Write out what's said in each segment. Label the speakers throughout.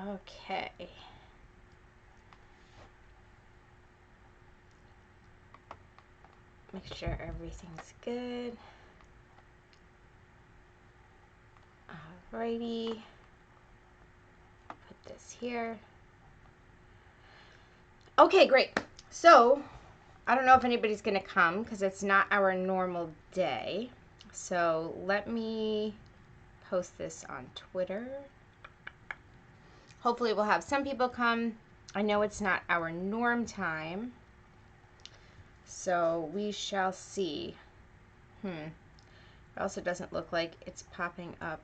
Speaker 1: Okay. Make sure everything's good. Alrighty. Put this here. Okay, great. So, I don't know if anybody's going to come because it's not our normal day. So, let me post this on Twitter. Hopefully, we'll have some people come. I know it's not our norm time. So, we shall see. It also doesn't look like it's popping up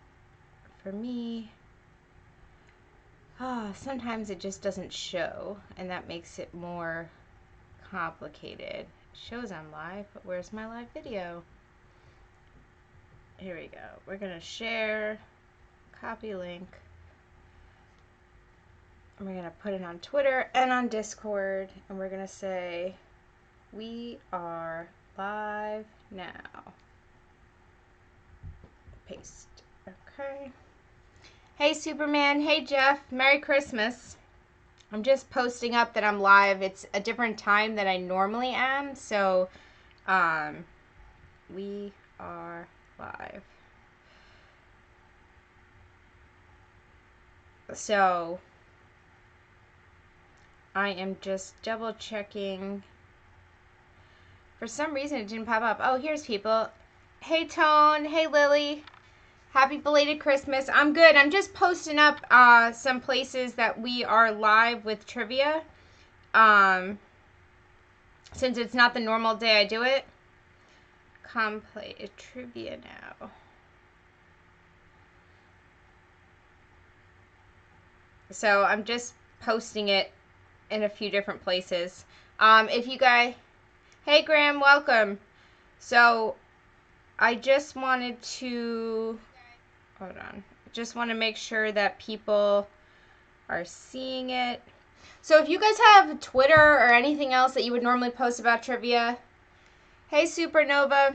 Speaker 1: for me. Sometimes it just doesn't show, and that makes it more complicated. It shows I'm live, but where's my live video? Here we go. We're going to share, copy link, and we're going to put it on Twitter and on Discord, and we're going to say, we are live now. Paste. Okay. Hey, Superman. Hey, Jeff. Merry Christmas. I'm just posting up that I'm live. It's a different time than I normally am, so we are live. So I am just double checking. For some reason it didn't pop up. Oh, here's people. Hey, Tone. Hey, Lily. Happy belated Christmas. I'm good. I'm just posting up some places that we are live with trivia. Since it's not the normal day I do it. Come play a trivia now. So I'm just posting it in a few different places. If you guys... Hey, Graham, welcome. So I just wanted to... Hold on. Just want to make sure that people are seeing it. So if you guys have Twitter or anything else that you would normally post about trivia. Hey, Supernova.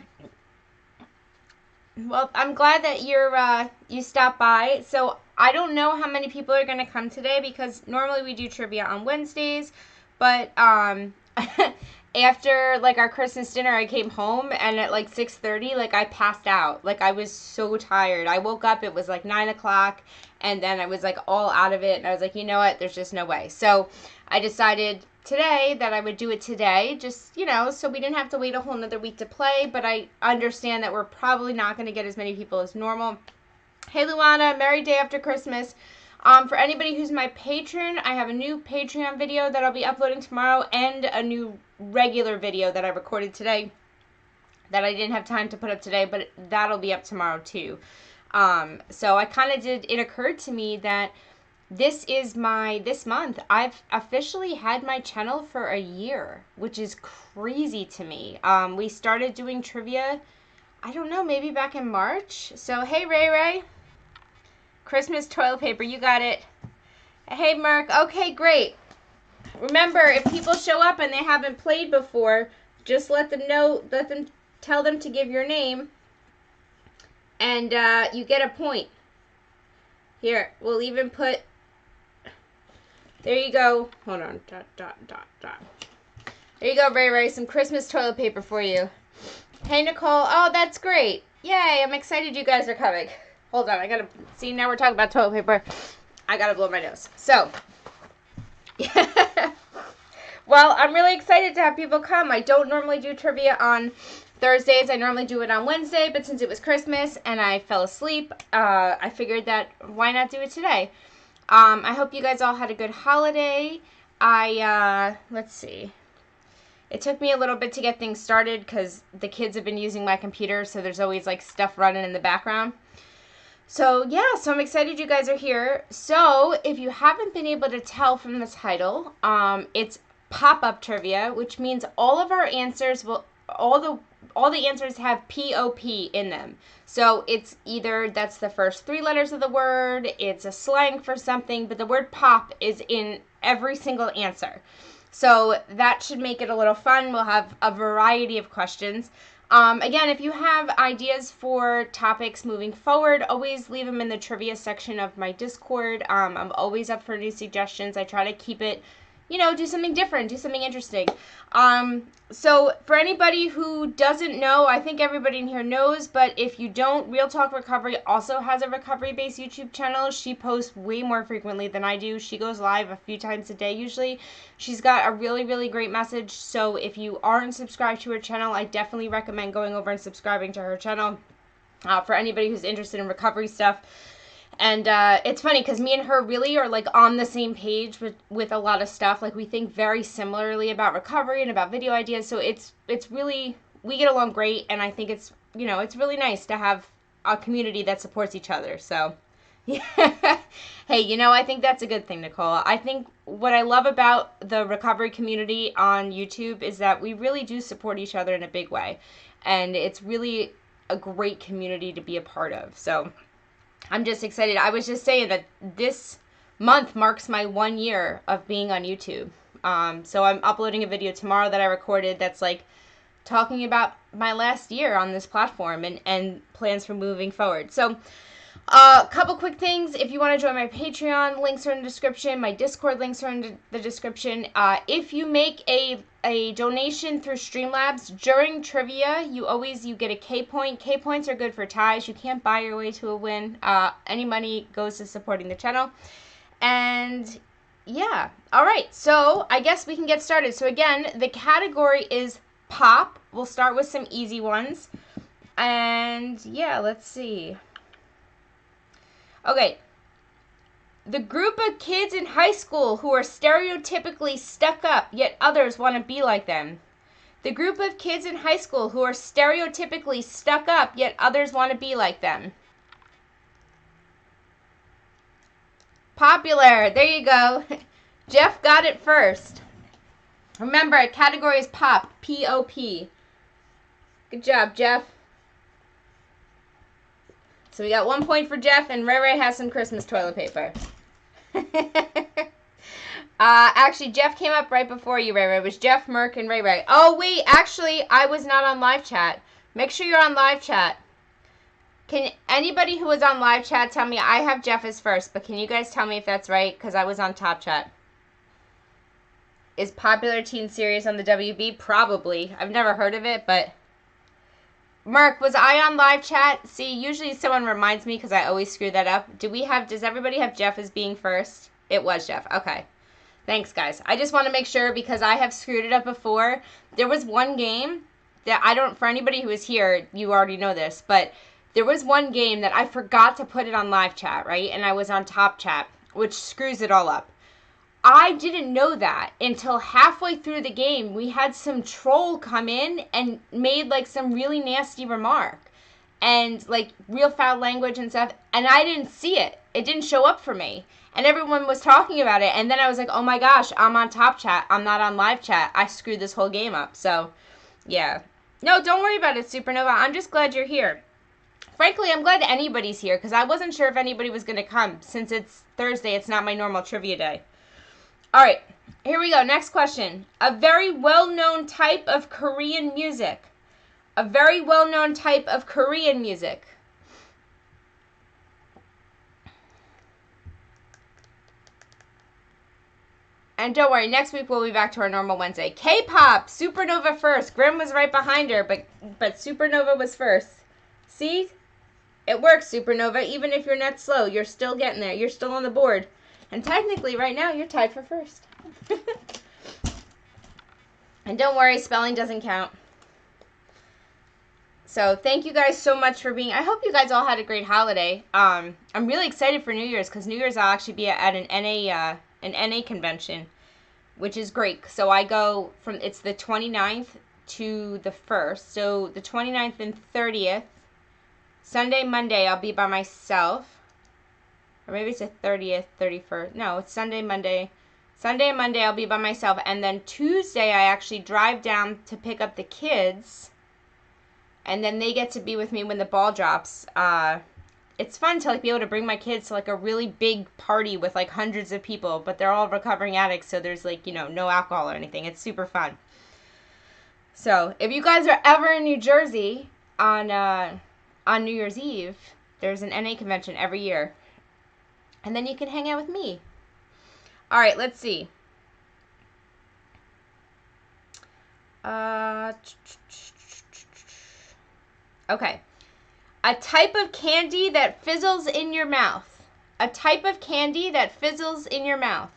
Speaker 1: Well, I'm glad that you stopped by. So I don't know how many people are going to come today because normally we do trivia on Wednesdays. But after like our Christmas dinner, I came home and at like 6:30, like I passed out. Like I was so tired. I woke up, it was like 9 o'clock, and then I was like all out of it. And I was like, you know what? There's just no way. So I decided today that I would do it today, just, you know, so we didn't have to wait a whole another week to play. But I understand that we're probably not going to get as many people as normal. Hey, Luana, Merry Day After Christmas. For anybody who's my patron, I have a new Patreon video that I'll be uploading tomorrow and a new regular video that I recorded today that I didn't have time to put up today, but that'll be up tomorrow too. So I kind of it occurred to me that this month, I've officially had my channel for a year, which is crazy to me. We started doing trivia, I don't know, maybe back in March. So, hey, Ray Ray. Christmas toilet paper, you got it. Hey, Merc. Okay, great. Remember, if people show up and they haven't played before, just let them know, tell them to give your name, and you get a point. Here, we'll even put, there you go. Hold on, ... There you go, Ray Ray, some Christmas toilet paper for you. Hey, Nicole. Oh, that's great. Yay, I'm excited you guys are coming. Hold on, I gotta, see, now we're talking about toilet paper. I gotta blow my nose. So, well, I'm really excited to have people come. I don't normally do trivia on Thursdays. I normally do it on Wednesday, but since it was Christmas and I fell asleep, I figured that why not do it today? I hope you guys all had a good holiday. Let's see. It took me a little bit to get things started because the kids have been using my computer, so there's always like stuff running in the background. So, yeah, so I'm excited you guys are here. So, if you haven't been able to tell from the title, it's pop-up trivia, which means all of our answers will, all the answers have P-O-P in them. So, it's either that's the first 3 letters of the word, it's a slang for something, but the word pop is in every single answer. So, that should make it a little fun. We'll have a variety of questions. Again, if you have ideas for topics moving forward, always leave them in the trivia section of my Discord. I'm always up for new suggestions. I try to keep it, do something different, do something interesting. So for anybody who doesn't know, I think everybody in here knows, but if you don't, Real Talk Recovery also has a recovery-based YouTube channel. She posts way more frequently than I do. She goes live a few times a day usually. She's got a really, really great message. So if you aren't subscribed to her channel, I definitely recommend going over and subscribing to her channel for anybody who's interested in recovery stuff. And it's funny because me and her really are like on the same page with a lot of stuff. Like we think very similarly about recovery and about video ideas. So it's really, we get along great. And I think it's, it's really nice to have a community that supports each other. So yeah. Hey, I think that's a good thing, Nicole. I think what I love about the recovery community on YouTube is that we really do support each other in a big way. And it's really a great community to be a part of. So I'm just excited. I was just saying that this month marks my 1 year of being on YouTube. So I'm uploading a video tomorrow that I recorded that's like talking about my last year on this platform and plans for moving forward. So a couple quick things. If you want to join my Patreon, links are in the description. My Discord links are in the description. If you make a donation through Streamlabs during trivia, you get a K point. K points are good for ties. You can't buy your way to a win. Any money goes to supporting the channel. And yeah, all right. So I guess we can get started. So again, the category is pop. We'll start with some easy ones. And yeah, let's see. Okay, the group of kids in high school who are stereotypically stuck up, yet others want to be like them. The group of kids in high school who are stereotypically stuck up, yet others want to be like them. Popular, there you go. Jeff got it first. Remember, category is pop, P-O-P. Good job, Jeff. So we got 1 point for Jeff, and Ray Ray has some Christmas toilet paper. Actually, Jeff came up right before you, Ray Ray. It was Jeff, Merck, and Ray Ray. Oh, wait, actually, I was not on live chat. Make sure you're on live chat. Can anybody who was on live chat tell me? I have Jeff as first, but can you guys tell me if that's right? Because I was on top chat. Is Popular Teen Series on the WB? Probably. I've never heard of it, but... Mark, was I on live chat? See, usually someone reminds me because I always screw that up. Does everybody have Jeff as being first? It was Jeff. Okay. Thanks, guys. I just want to make sure because I have screwed it up before. There was one game that for anybody who is here, you already know this, but there was one game that I forgot to put it on live chat, right? And I was on top chat, which screws it all up. I didn't know that until halfway through the game. We had some troll come in and made like some really nasty remark and like real foul language and stuff. And I didn't see it. It didn't show up for me. And everyone was talking about it. And then I was like, oh my gosh, I'm on top chat. I'm not on live chat. I screwed this whole game up. So yeah. No, don't worry about it, Supernova. I'm just glad you're here. Frankly, I'm glad anybody's here because I wasn't sure if anybody was going to come. Since it's Thursday, it's not my normal trivia day. All right, here we go. Next question. A very well-known type of Korean music. A very well-known type of Korean music. And don't worry, next week we'll be back to our normal Wednesday. K-pop, Supernova first. Grim was right behind her, but Supernova was first. See? It works, Supernova. Even if you're not slow, you're still getting there. You're still on the board. And technically, right now, you're tied for first. And don't worry, spelling doesn't count. So thank you guys so much for being... I hope you guys all had a great holiday. I'm really excited for New Year's, because New Year's I'll actually be at an NA convention, which is great. So I go from... It's the 29th to the 1st. So the 29th and 30th, Sunday, Monday, I'll be by myself. Or maybe it's the 30th, 31st. No, it's Sunday, Monday. Sunday and Monday I'll be by myself. And then Tuesday I actually drive down to pick up the kids. And then they get to be with me when the ball drops. It's fun to like be able to bring my kids to like a really big party with like hundreds of people. But they're all recovering addicts, so there's like, no alcohol or anything. It's super fun. So, if you guys are ever in New Jersey on New Year's Eve, there's an NA convention every year. And then you can hang out with me. All right, let's see. Okay. A type of candy that fizzles in your mouth. A type of candy that fizzles in your mouth.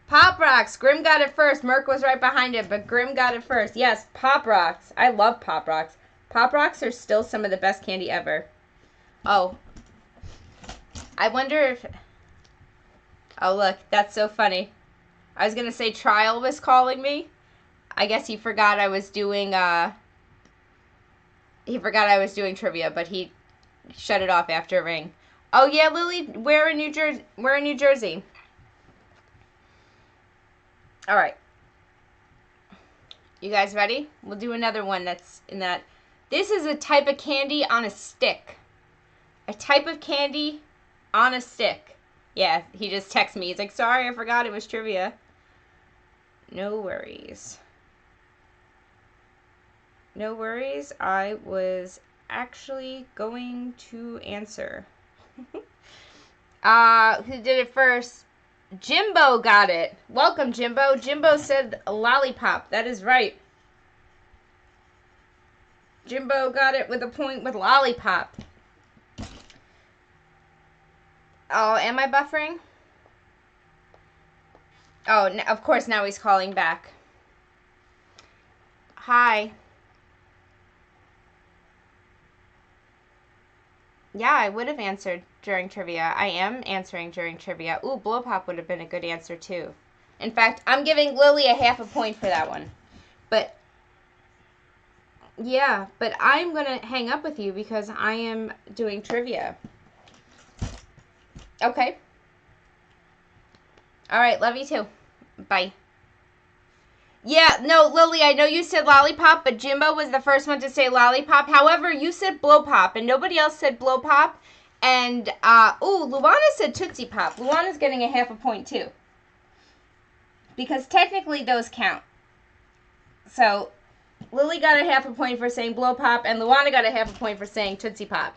Speaker 1: Pop Rocks. Grim got it first. Merc was right behind it, but Grim got it first. Yes, Pop Rocks. I love Pop Rocks. Pop Rocks are still some of the best candy ever. Oh. I wonder if... Oh, look. That's so funny. I was going to say Trial was calling me. I guess he forgot I was doing... He forgot I was doing trivia, but he shut it off after a ring. Oh, yeah, Lily. We're in New Jersey. All right. You guys ready? We'll do another one that's in that. This is a type of candy on a stick. A type of candy on a stick. Yeah, he just texted me. He's like, sorry, I forgot it was trivia. No worries. No worries. I was actually going to answer. Who did it first? Jimbo got it. Welcome, Jimbo. Jimbo said lollipop. That is right. Jimbo got it with a point with lollipop. Oh, am I buffering? Oh, of course now he's calling back. Hi. Yeah, I would have answered during trivia. I am answering during trivia. Ooh, blow pop would have been a good answer too. In fact, I'm giving Lily a half a point for that one. But, yeah, but I'm going to hang up with you because I am doing trivia. Okay. All right, love you too. Bye. Yeah, no, Lily, I know you said lollipop, but Jimbo was the first one to say lollipop. However, you said blow pop, and nobody else said blow pop. And, Luana said Tootsie Pop. Luana's getting a half a point, too. Because technically those count. So, Lily got a half a point for saying blow pop, and Luana got a half a point for saying Tootsie Pop.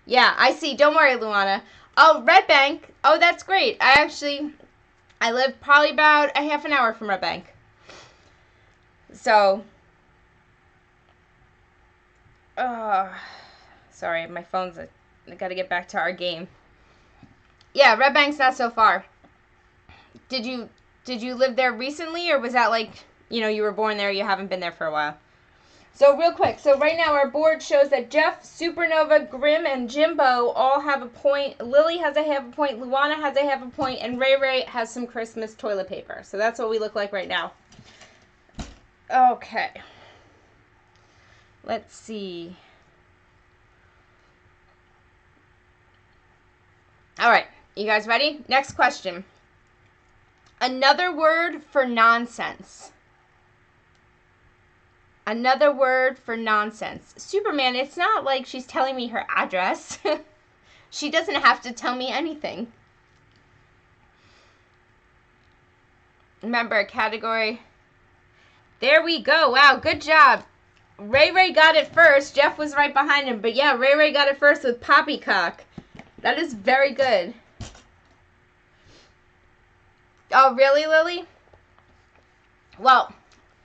Speaker 1: Yeah, I see. Don't worry, Luana. Oh, Red Bank. Oh, that's great. I live probably about a half an hour from Red Bank. So, sorry, my phone's, I gotta get back to our game. Yeah, Red Bank's not so far. Did you live there recently, or was that like, you were born there, you haven't been there for a while? So real quick, so right now our board shows that Jeff, Supernova, Grim, and Jimbo all have a point. Lily has a half a point, Luana has a half a point, and Ray Ray has some Christmas toilet paper. So that's what we look like right now. Okay. Let's see. All right. You guys ready? Next question. Another word for nonsense. Another word for nonsense. Superman, it's not like she's telling me her address. She doesn't have to tell me anything. Remember, a category... There we go. Wow, good job. Ray Ray got it first. Jeff was right behind him. But yeah, Ray Ray got it first with poppycock. That is very good. Oh, really, Lily? Well,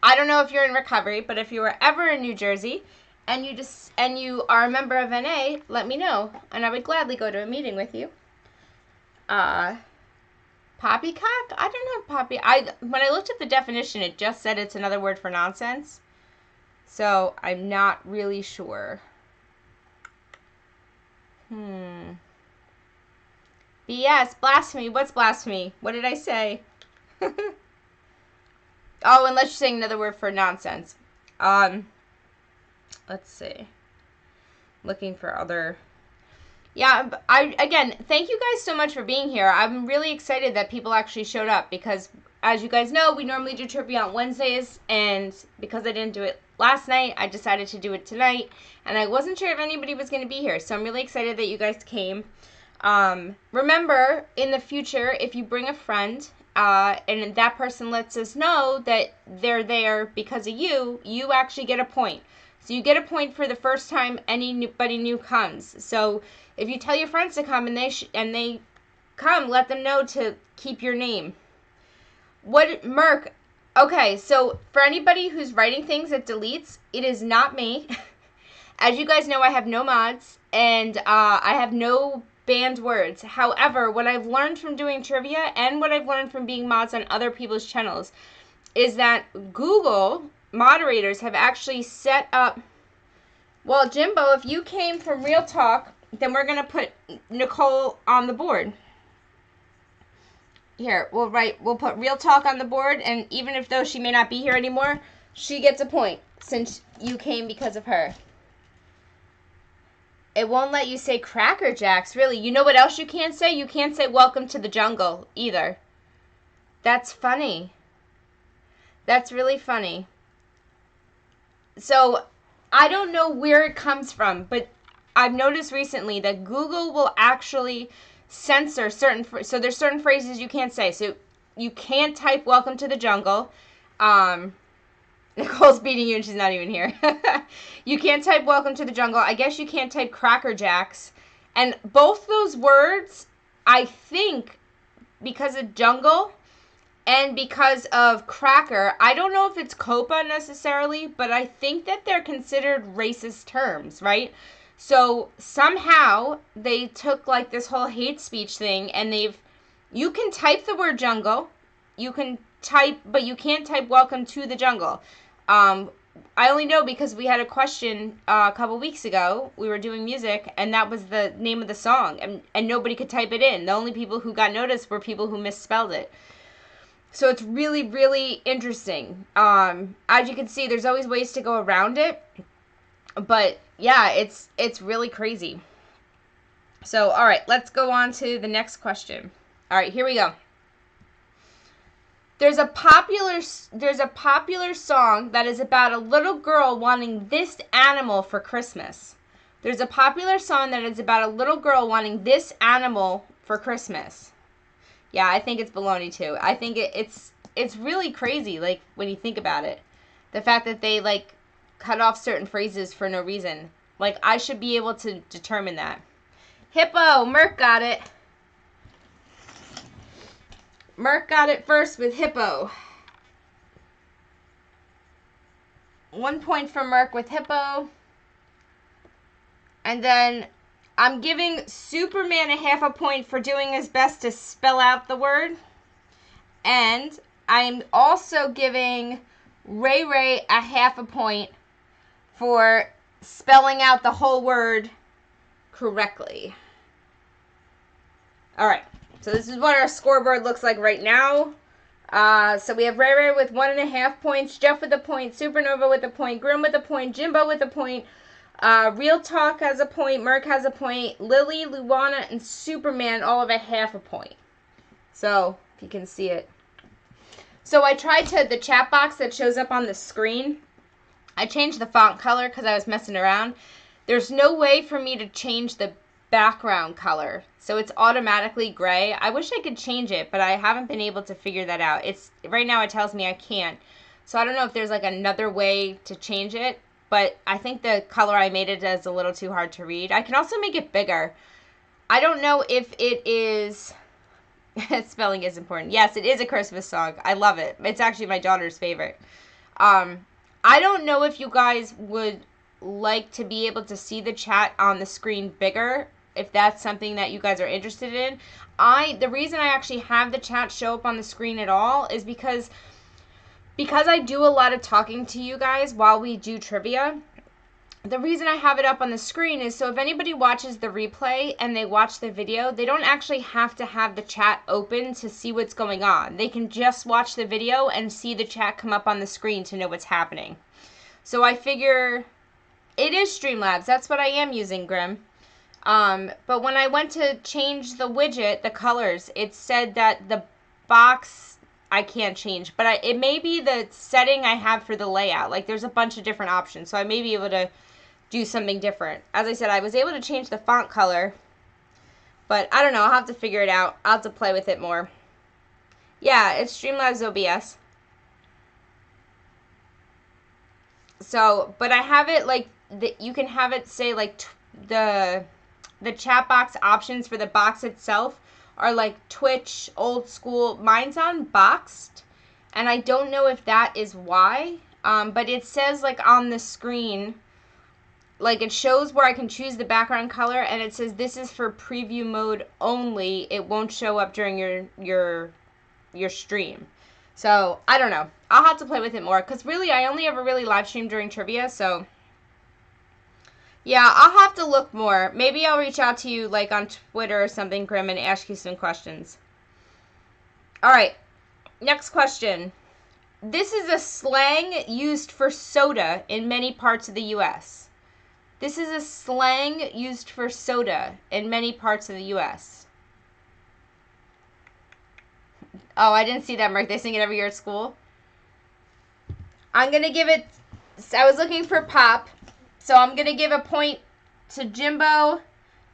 Speaker 1: I don't know if you're in recovery, but if you were ever in New Jersey and you are a member of NA, let me know. And I would gladly go to a meeting with you. Poppycock? I don't know when I looked at the definition, it just said it's another word for nonsense. So, I'm not really sure. BS, blasphemy. What's blasphemy? What did I say? Oh, unless you're saying another word for nonsense. Let's see. Looking for other... Yeah, again, thank you guys so much for being here. I'm really excited that people actually showed up because, as you guys know, we normally do trivia on Wednesdays, and because I didn't do it last night, I decided to do it tonight, and I wasn't sure if anybody was going to be here, so I'm really excited that you guys came. Remember, in the future, if you bring a friend, and that person lets us know that they're there because of you, you actually get a point. So you get a point for the first time anybody new comes. So if you tell your friends to come and they come, let them know to keep your name. What, Merc? Okay, so for anybody who's writing things that deletes, it is not me. As you guys know, I have no mods, and I have no banned words. However, what I've learned from doing trivia and what I've learned from being mods on other people's channels is that Google moderators have actually set up... Well, Jimbo, if you came from Real Talk, then we're going to put Nicole on the board. Here, we'll put Real Talk on the board, and even if though she may not be here anymore, she gets a point since you came because of her. It won't let you say Cracker Jacks, really. You know what else you can't say? You can't say Welcome to the Jungle either. That's funny. That's really funny. So, I don't know where it comes from, but I've noticed recently that Google will actually censor certain... So there's certain phrases you can't say. So you can't type Welcome to the Jungle. Nicole's beating you and she's not even here. You can't type Welcome to the Jungle. I guess you can't type Cracker Jacks. And both those words, I think, because of jungle and because of cracker, I don't know if it's COPA necessarily, but I think that they're considered racist terms, right? So somehow they took like this whole hate speech thing and you can type the word jungle, you can type, but you can't type Welcome to the Jungle. I only know because we had a question a couple weeks ago. We were doing music, and that was the name of the song, and nobody could type it in. The only people who got noticed were people who misspelled it. So it's really, really interesting. As you can see, there's always ways to go around it, but yeah, it's really crazy. So, all right, let's go on to the next question. All right, here we go. There's a popular song that is about a little girl wanting this animal for Christmas. There's a popular song that is about a little girl wanting this animal for Christmas. Yeah, I think it's baloney too. I think it's really crazy, like, when you think about it. The fact that they, like, cut off certain phrases for no reason. Like, I should be able to determine that. Hippo, Merc got it. Merc got it first with Hippo. 1 point for Merc with Hippo. And then I'm giving Superman a half a point for doing his best to spell out the word. And I'm also giving Ray Ray a half a point for spelling out the whole word correctly. All right. So this is what our scoreboard looks like right now. So we have Ray Ray with 1.5 points, Jeff with a point, Supernova with a point, Grim with a point, Jimbo with a point, Real Talk has a point, Merc has a point, Lily, Luana, and Superman all have a half a point. So, if you can see it. So I tried the chat box that shows up on the screen, I changed the font color because I was messing around. There's no way for me to change the background color, so it's automatically gray. I wish I could change it, but I haven't been able to figure that out. Right now it tells me I can't, so I don't know if there's like another way to change it, but I think the color I made it is a little too hard to read. I can also make it bigger. I don't know if it is... Spelling is important. Yes, it is a Christmas song. I love it. It's actually my daughter's favorite. I don't know if you guys would like to be able to see the chat on the screen bigger, if that's something that you guys are interested in. The reason I actually have the chat show up on the screen at all is because I do a lot of talking to you guys while we do trivia. The reason I have it up on the screen is so if anybody watches the replay and they watch the video, they don't actually have to have the chat open to see what's going on. They can just watch the video and see the chat come up on the screen to know what's happening. So I figure it is Streamlabs. That's what I am using, Grim. But when I went to change the widget, the colors, it said that the box I can't change. But it may be the setting I have for the layout. Like there's a bunch of different options. So I may be able to do something different. As I said, I was able to change the font color, But I don't know. I'll have to figure it out. I'll have to play with it more. Yeah, it's Streamlabs OBS. So, but I have it like, you can have it say like the chat box options for the box itself are like Twitch, old school. Mine's on boxed, and I don't know if that is why. But it says like on the screen, like it shows where I can choose the background color, and it says this is for preview mode only. It won't show up during your stream. So I don't know. I'll have to play with it more, because really I only ever really live stream during trivia. So yeah, I'll have to look more. Maybe I'll reach out to you like on Twitter or something, Grim, and ask you some questions. All right, next question. This is a slang used for soda in many parts of the U.S. This is a slang used for soda in many parts of the U.S. Oh, I didn't see that, Mark. They sing it every year at school. I'm going to give it... I was looking for pop, so I'm going to give a point to Jimbo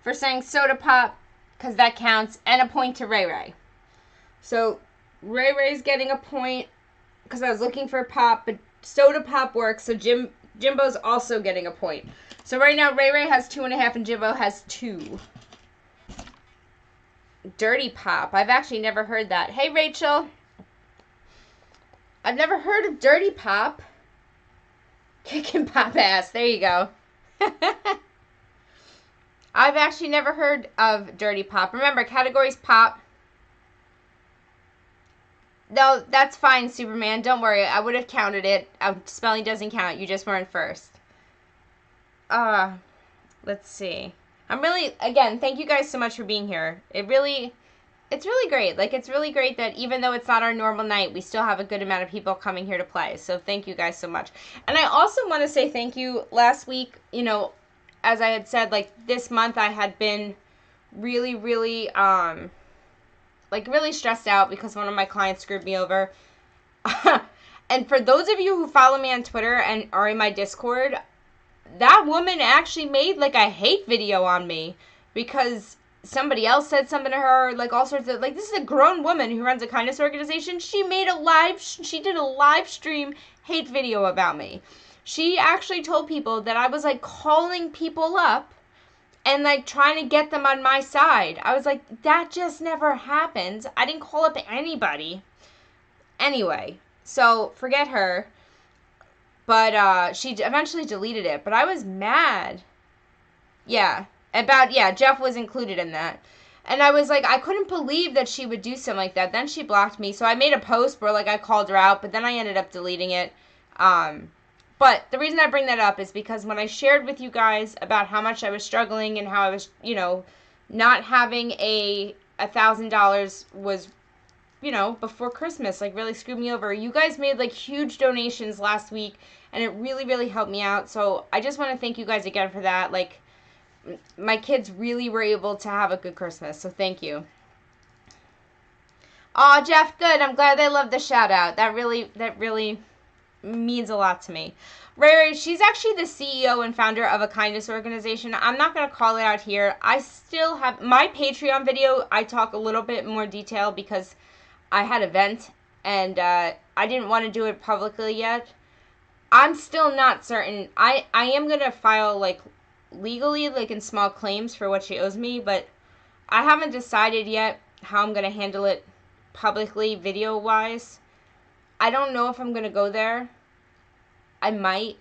Speaker 1: for saying soda pop, because that counts, and a point to Ray Ray. So Ray Ray's getting a point because I was looking for pop, but soda pop works, so Jimbo's also getting a point. So right now Ray Ray has 2.5 and Jimbo has 2. Dirty pop. I've actually never heard that. Hey, Rachel. I've never heard of dirty pop. Kicking pop ass. There you go. I've actually never heard of dirty pop. Remember, categories pop. No, that's fine, Superman. Don't worry. I would have counted it. Spelling doesn't count. You just weren't first. Let's see. I'm really, again, thank you guys so much for being here. It's really great. Like, it's really great that even though it's not our normal night, we still have a good amount of people coming here to play. So thank you guys so much. And I also want to say thank you. Last week, you know, as I had said, like, this month I had been really, really, really stressed out because one of my clients screwed me over. And for those of you who follow me on Twitter and are in my Discord, that woman actually made, like, a hate video on me because somebody else said something to her, like, all sorts of, like, this is a grown woman who runs a kindness organization. She did a live stream hate video about me. She actually told people that I was, like, calling people up and, like, trying to get them on my side. I was like, that just never happens. I didn't call up anybody. Anyway, so forget her. But she eventually deleted it. But I was mad. Yeah. Jeff was included in that. And I was like, I couldn't believe that she would do something like that. Then she blocked me. So I made a post where, like, I called her out. But then I ended up deleting it. But the reason I bring that up is because when I shared with you guys about how much I was struggling and how I was, you know, not having $1,000 was, you know, before Christmas, like, really screwed me over. You guys made, like, huge donations last week, and it really, really helped me out. So I just want to thank you guys again for that. Like, my kids really were able to have a good Christmas, so thank you. Aw, Jeff, good. I'm glad they loved the shout out. That really means a lot to me. Ray, she's actually the CEO and founder of a kindness organization. I'm not going to call it out here. I still have my Patreon video. I talk a little bit more detail because I had a vent and I didn't want to do it publicly yet. I'm still not certain. I am going to file, like, legally, like, in small claims for what she owes me, but I haven't decided yet how I'm going to handle it publicly, video-wise. I don't know if I'm going to go there. I might.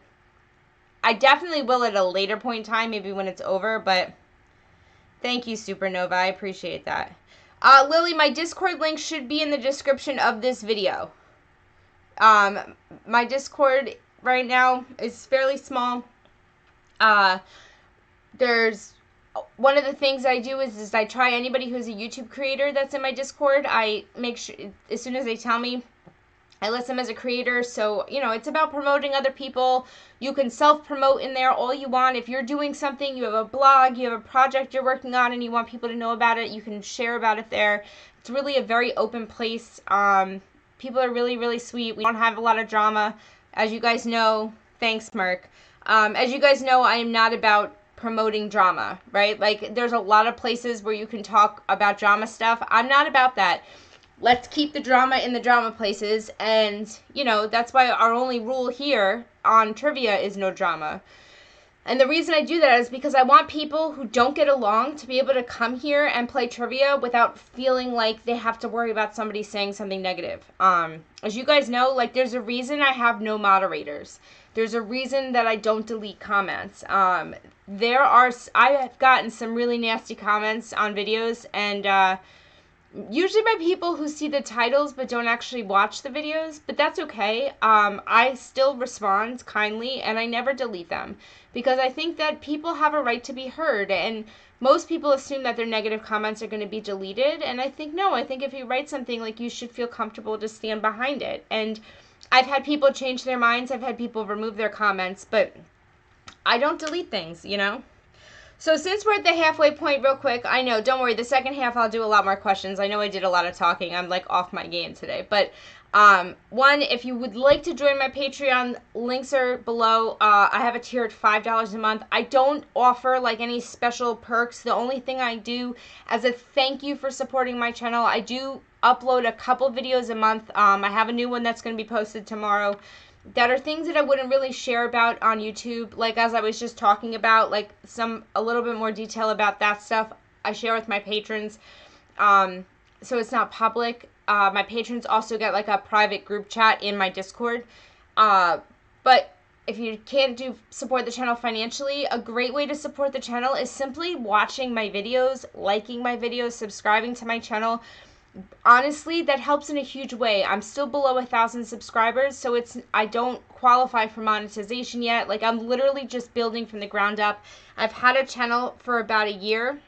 Speaker 1: I definitely will at a later point in time, maybe when it's over, but thank you, Supernova. I appreciate that. Lily, my Discord link should be in the description of this video. My Discord right now is fairly small. There's one of the things I do is I try anybody who's a YouTube creator that's in my Discord. I make sure, as soon as they tell me, I list them as a creator. So, you know, it's about promoting other people. You can self-promote in there all you want. If you're doing something, you have a blog, you have a project you're working on, and you want people to know about it, you can share about it there. It's really a very open place. People are really, really sweet. We don't have a lot of drama. As you guys know, thanks, Mark. As you guys know, I am not about promoting drama, right? Like, there's a lot of places where you can talk about drama stuff. I'm not about that. Let's keep the drama in the drama places, and, you know, that's why our only rule here on trivia is no drama. And the reason I do that is because I want people who don't get along to be able to come here and play trivia without feeling like they have to worry about somebody saying something negative. As you guys know, like, there's a reason I have no moderators. There's a reason that I don't delete comments. I have gotten some really nasty comments on videos, and usually by people who see the titles but don't actually watch the videos, but that's okay. I still respond kindly, and I never delete them, because I think that people have a right to be heard, and most people assume that their negative comments are going to be deleted, and I think no. I think if you write something, like, you should feel comfortable to stand behind it. And I've had people change their minds, I've had people remove their comments, but I don't delete things, you know? So since we're at the halfway point, real quick, I know, don't worry, the second half I'll do a lot more questions. I know I did a lot of talking. I'm, like, off my game today. But, one, if you would like to join my Patreon, links are below. I have a tier at $5 a month. I don't offer, like, any special perks. The only thing I do as a thank you for supporting my channel, I do upload a couple videos a month. I have a new one that's going to be posted tomorrow, that are things that I wouldn't really share about on YouTube. Like, as I was just talking about, like, a little bit more detail about that stuff I share with my patrons. So it's not public. My patrons also get, like, a private group chat in my Discord. But if you can't support the channel financially, a great way to support the channel is simply watching my videos, liking my videos, subscribing to my channel. Honestly, that helps in a huge way. I'm still below 1,000 subscribers, so I don't qualify for monetization yet. Like, I'm literally just building from the ground up. I've had a channel for about a year,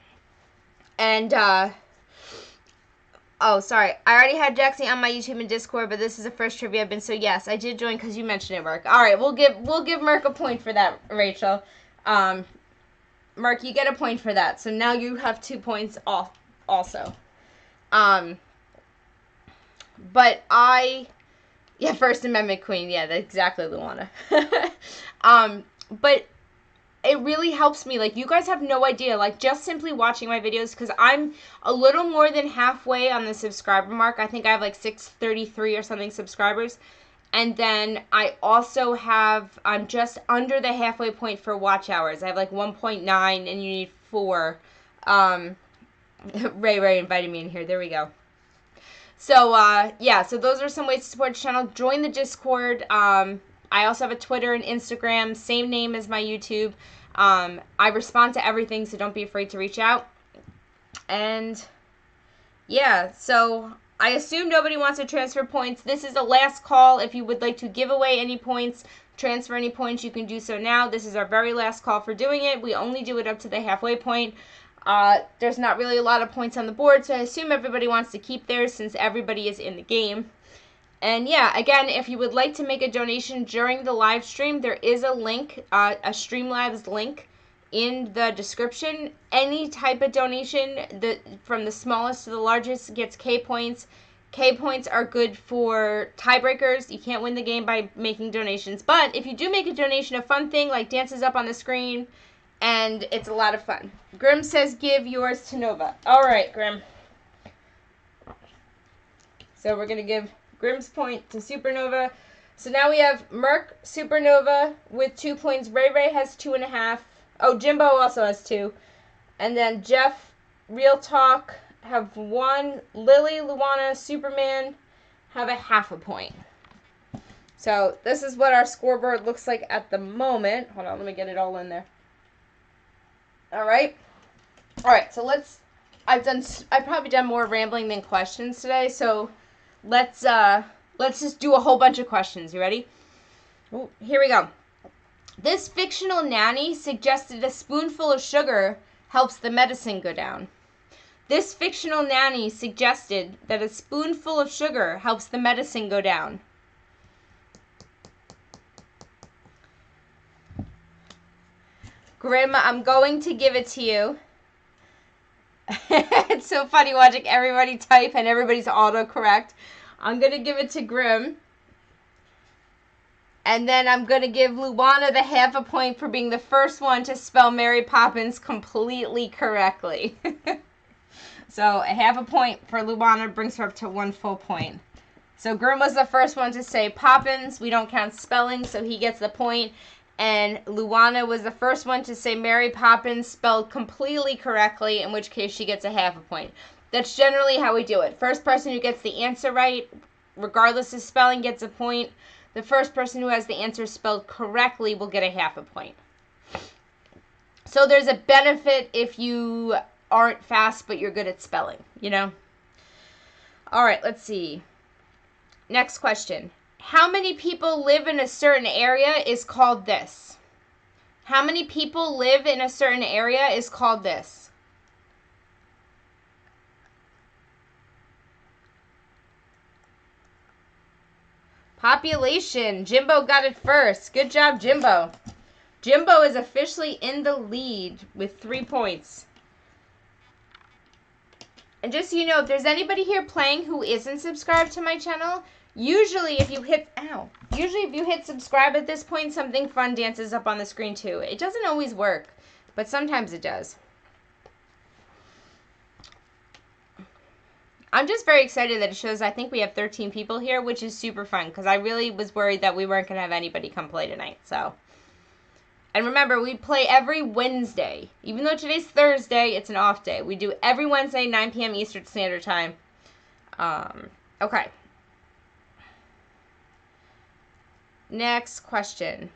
Speaker 1: and oh, sorry, I already had Jexi on my YouTube and Discord, but this is the first trivia I've been. So yes, I did join because you mentioned it, Merc. All right, we'll give Merc a point for that, Rachel. Merc, you get a point for that. So now you have 2 points off also. But yeah, First Amendment Queen, yeah, that's exactly Luana. But it really helps me. Like, you guys have no idea, like, just simply watching my videos, because I'm a little more than halfway on the subscriber mark. I think I have, like, 633 or something subscribers. And then I also I'm just under the halfway point for watch hours. I have, like, 1.9, and you need 4. Ray invited me in here. There we go. So, yeah, so those are some ways to support the channel. Join the Discord. I also have a Twitter and Instagram, same name as my YouTube. I respond to everything, so don't be afraid to reach out. And, yeah, so I assume nobody wants to transfer points. This is the last call. If you would like to give away any points, transfer any points, you can do so now. This is our very last call for doing it. We only do it up to the halfway point. There's not really a lot of points on the board, so I assume everybody wants to keep theirs since everybody is in the game. And yeah, again, if you would like to make a donation during the live stream, there is a link, a Streamlabs link in the description. Any type of donation, from the smallest to the largest, gets K points. K points are good for tiebreakers. You can't win the game by making donations, but if you do make a donation, a fun thing like dances up on the screen, and it's a lot of fun. Grim says give yours to Nova. All right, Grim. So we're going to give Grim's point to Supernova. So now we have Merc, Supernova with 2 points. Ray has 2.5. Oh, Jimbo also has 2. And then Jeff, Real Talk, have 1. Lily, Luana, Superman have a 0.5 point. So this is what our scoreboard looks like at the moment. Hold on, let me get it all in there. All right, so I've probably done more rambling than questions today, so let's just do a whole bunch of questions. You ready? Oh, here we go. This fictional nanny suggested a spoonful of sugar helps the medicine go down. This fictional nanny suggested that a spoonful of sugar helps the medicine go down. Grim, I'm going to give it to you. It's so funny watching everybody type and everybody's autocorrect. I'm going to give it to Grim. And then I'm going to give Luana the half a point for being the first one to spell Mary Poppins completely correctly. So a half a point for Luana brings her up to 1 full point. So Grim was the first one to say Poppins. We don't count spelling, so he gets the point. And Luana was the first one to say Mary Poppins spelled completely correctly, in which case she gets a half a point. That's generally how we do it. First person who gets the answer right, regardless of spelling, gets a point. The first person who has the answer spelled correctly will get a half a point. So there's a benefit if you aren't fast, but you're good at spelling, you know? All right, let's see. Next question. How many people live in a certain area is called this? How many people live in a certain area is called this? Population. Jimbo got it first. Good job, Jimbo. Jimbo is officially in the lead with 3 points. And just so you know, if there's anybody here playing who isn't subscribed to my channel, usually if you hit subscribe at this point, something fun dances up on the screen too. It doesn't always work, but sometimes it does. I'm just very excited that it shows I think we have 13 people here, which is super fun because I really was worried that we weren't going to have anybody come play tonight. So, and remember, we play every Wednesday. Even though today's Thursday, it's an off day. We do every Wednesday, 9 p.m. Eastern Standard Time. Okay. Next question.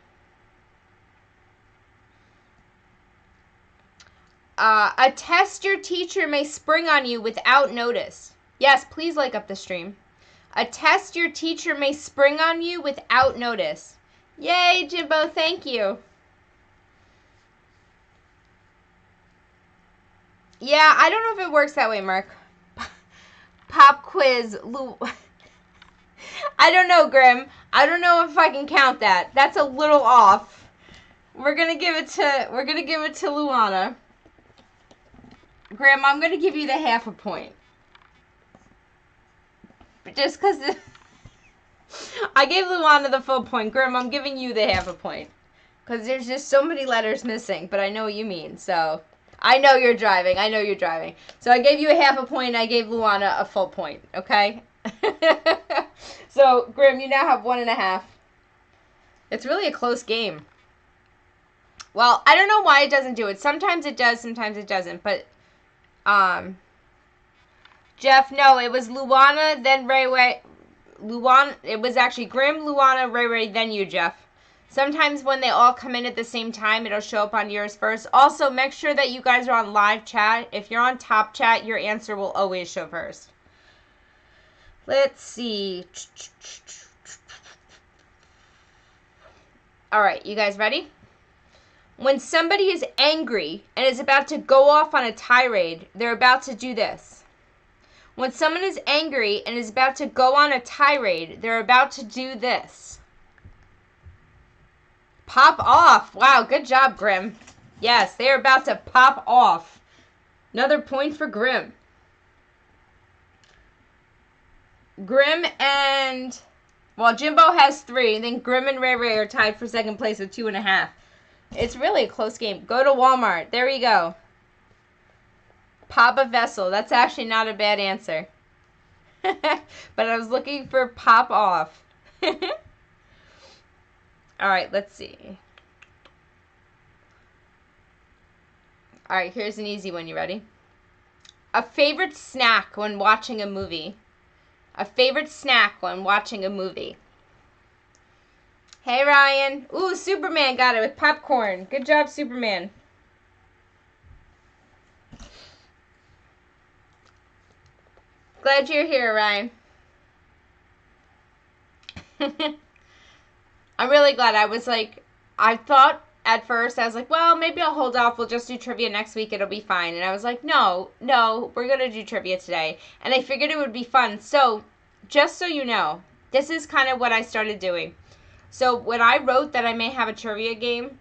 Speaker 1: A test your teacher may spring on you without notice. Yes, please like up the stream. A test your teacher may spring on you without notice. Yay, Jimbo, thank you. Yeah, I don't know if it works that way, Mark. Pop quiz. I don't know, Grim. I don't know if I can count that. That's a little off. We're gonna give it to Luana. Grim, I'm gonna give you the half a point. Just because I gave Luana the full point. Grim, I'm giving you the half a point. Because there's just so many letters missing, but I know what you mean, so. I know you're driving. So I gave you a half a point, and I gave Luana a full point, okay? So, Grim, you now have 1.5. It's really a close game. Well, I don't know why it doesn't do it. Sometimes it does, sometimes it doesn't, but, Jeff, no, it was Luana, then Ray. It was actually Grim, Luana, Ray, then you, Jeff. Sometimes when they all come in at the same time, it'll show up on yours first. Also, make sure that you guys are on live chat. If you're on top chat, your answer will always show first. Let's see. All right, you guys ready? When somebody is angry and is about to go off on a tirade, they're about to do this. When someone is angry and is about to go on a tirade, they're about to do this. Pop off. Wow, good job, Grim. Yes, they're about to pop off. Another point for Grim. Grim and... Well, Jimbo has 3, and then Grim and Ray are tied for second place with 2.5. It's really a close game. Go to Walmart. There you go. Pop a vessel. That's actually not a bad answer. But I was looking for pop off. All right, let's see. All right, here's an easy one. You ready? A favorite snack when watching a movie. A favorite snack when watching a movie. Hey, Ryan. Ooh, Superman got it with popcorn. Good job, Superman. Glad you're here, Ryan. I'm really glad. I thought at first, I was like, well, maybe I'll hold off. We'll just do trivia next week. It'll be fine. And I was like, no, we're going to do trivia today. And I figured it would be fun. So, just so you know, this is kind of what I started doing. So, when I wrote that I may have a trivia game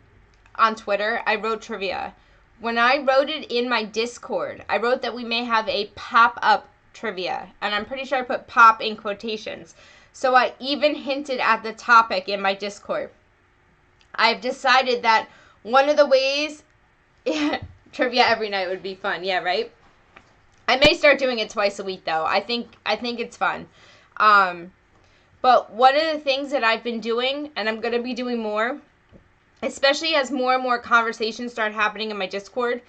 Speaker 1: on Twitter, I wrote trivia. When I wrote it in my Discord, I wrote that we may have a pop-up trivia. And I'm pretty sure I put pop in quotations. So I even hinted at the topic in my Discord. I've decided that one of the ways trivia every night would be fun. Yeah, right? I may start doing it twice a week though. I think it's fun. But one of the things that I've been doing, and I'm going to be doing more, especially as more and more conversations start happening in my Discord,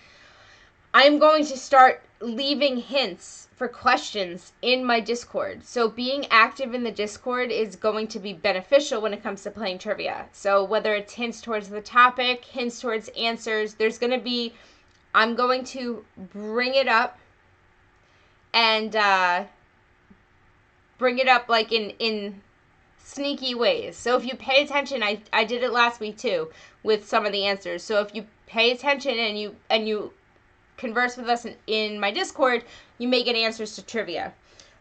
Speaker 1: I'm going to start leaving hints for questions in my Discord. So being active in the Discord is going to be beneficial when it comes to playing trivia. So whether it's hints towards the topic, hints towards answers, I'm going to bring it up and bring it up like in sneaky ways. So if you pay attention, I did it last week too with some of the answers. So if you pay attention and you converse with us in my Discord, you may get answers to trivia.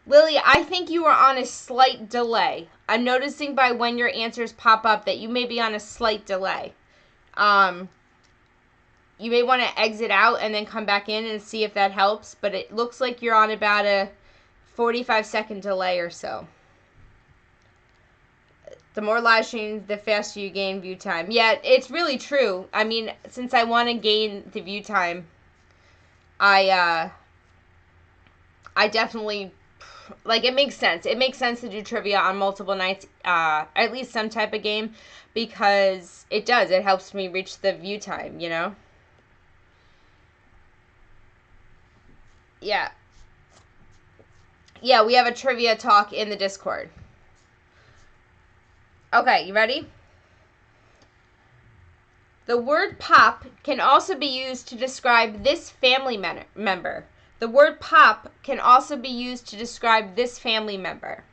Speaker 1: Lily, I think you are on a slight delay. I'm noticing by when your answers pop up that you may be on a slight delay. You may want to exit out and then come back in and see if that helps, but it looks like you're on about a 45-second delay or so. The more live streams, the faster you gain view time. Yeah, it's really true. I mean, since I want to gain the view time, I definitely, like, it makes sense. It makes sense to do trivia on multiple nights, at least some type of game, because it does. It helps me reach the view time, you know? Yeah. Yeah, we have a trivia talk in the Discord. Okay, you ready? The word pop can also be used to describe this family member. The word pop can also be used to describe this family member.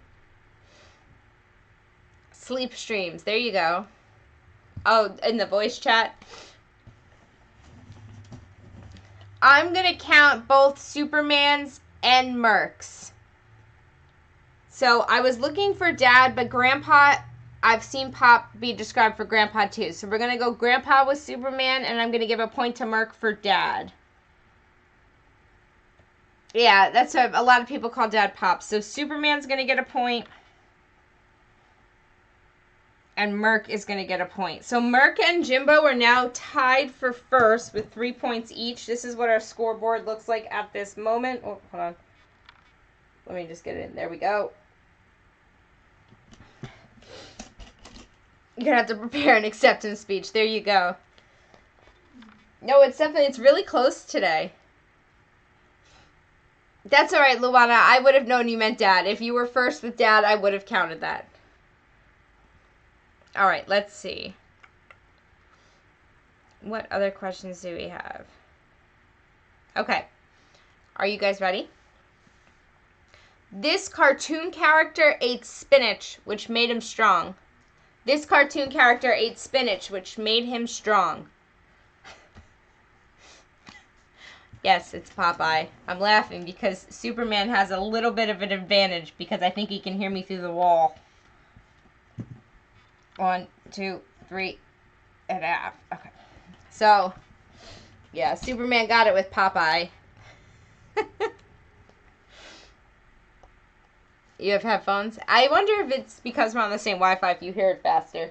Speaker 1: Sleep streams. There you go. Oh, in the voice chat. I'm going to count both Supermans and Mercs. So I was looking for Dad, but Grandpa, I've seen Pop be described for Grandpa too. So we're going to go Grandpa with Superman, and I'm going to give a point to Merc for Dad. Yeah, that's what a lot of people call Dad Pop. So Superman's going to get a point. And Merc is going to get a point. So Merc and Jimbo are now tied for first with 3 points each. This is what our scoreboard looks like at this moment. Oh, hold on. Let me just get it in. There we go. You're going to have to prepare an acceptance speech. There you go. No, it's really close today. That's all right, Luana. I would have known you meant Dad. If you were first with Dad, I would have counted that. All right, let's see. What other questions do we have? Okay. Are you guys ready? This cartoon character ate spinach, which made him strong. This cartoon character ate spinach, which made him strong. Yes, it's Popeye. I'm laughing because Superman has a little bit of an advantage because I think he can hear me through the wall. 1, 2, 3 and a half. Okay. So, yeah, Superman got it with Popeye. You have headphones? I wonder if it's because we're on the same Wi-Fi if you hear it faster.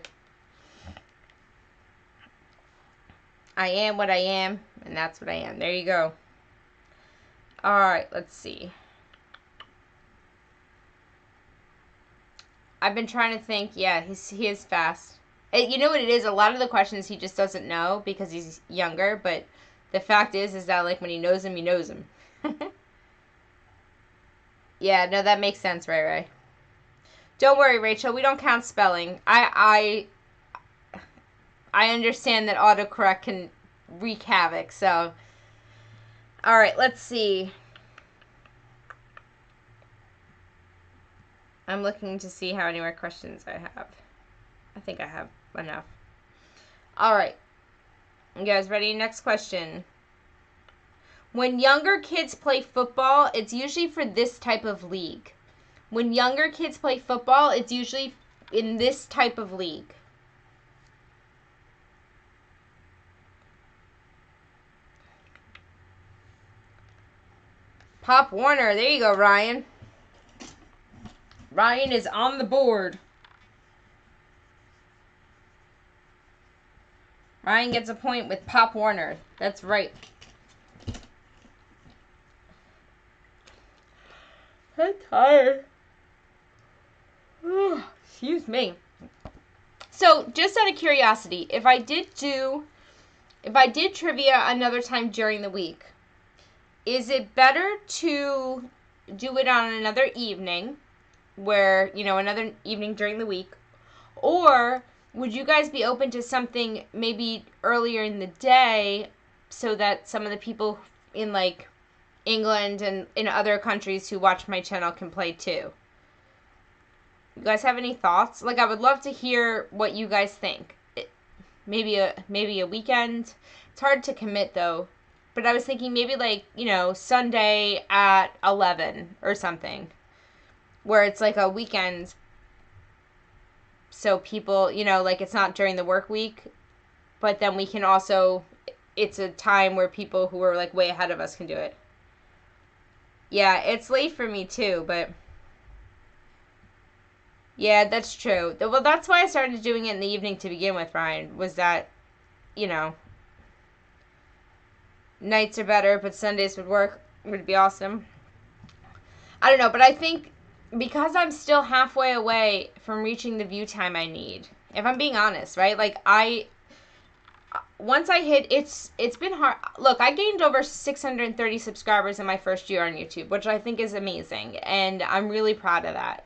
Speaker 1: I am what I am, and that's what I am. There you go. Alright, let's see. I've been trying to think. Yeah, he is fast. You know what it is? A lot of the questions he just doesn't know because he's younger, but the fact is that, like, when he knows him, he knows him. Yeah, no, that makes sense, right? Don't worry, Rachel. We don't count spelling. I understand that autocorrect can wreak havoc, so. Alright, let's see. I'm looking to see how many more questions I have. I think I have enough. Alright. You guys ready? Next question. When younger kids play football, it's usually for this type of league. When younger kids play football, it's usually in this type of league. Pop Warner. There you go, Ryan. Ryan is on the board. Ryan gets a point with Pop Warner. That's right. I'm tired. Excuse me. So, just out of curiosity, if I did trivia another time during the week, is it better to do it on another evening, where, another evening during the week, or would you guys be open to something maybe earlier in the day so that some of the people in, like, England and in other countries who watch my channel can play too? You guys have any thoughts? Like, I would love to hear what you guys think. Maybe a weekend. It's hard to commit, though. But I was thinking maybe, like, Sunday at 11 or something, where it's like a weekend, so people, like, it's not during the work week, but then we can also, it's a time where people who are, like, way ahead of us can do it. Yeah, it's late for me, too, but yeah, that's true. Well, that's why I started doing it in the evening to begin with, Ryan, was that, nights are better, but Sundays would be awesome. I don't know, but I think because I'm still halfway away from reaching the view time I need, if I'm being honest, right? Like, once I hit, it's been hard. Look, I gained over 630 subscribers in my first year on YouTube, which I think is amazing, and I'm really proud of that.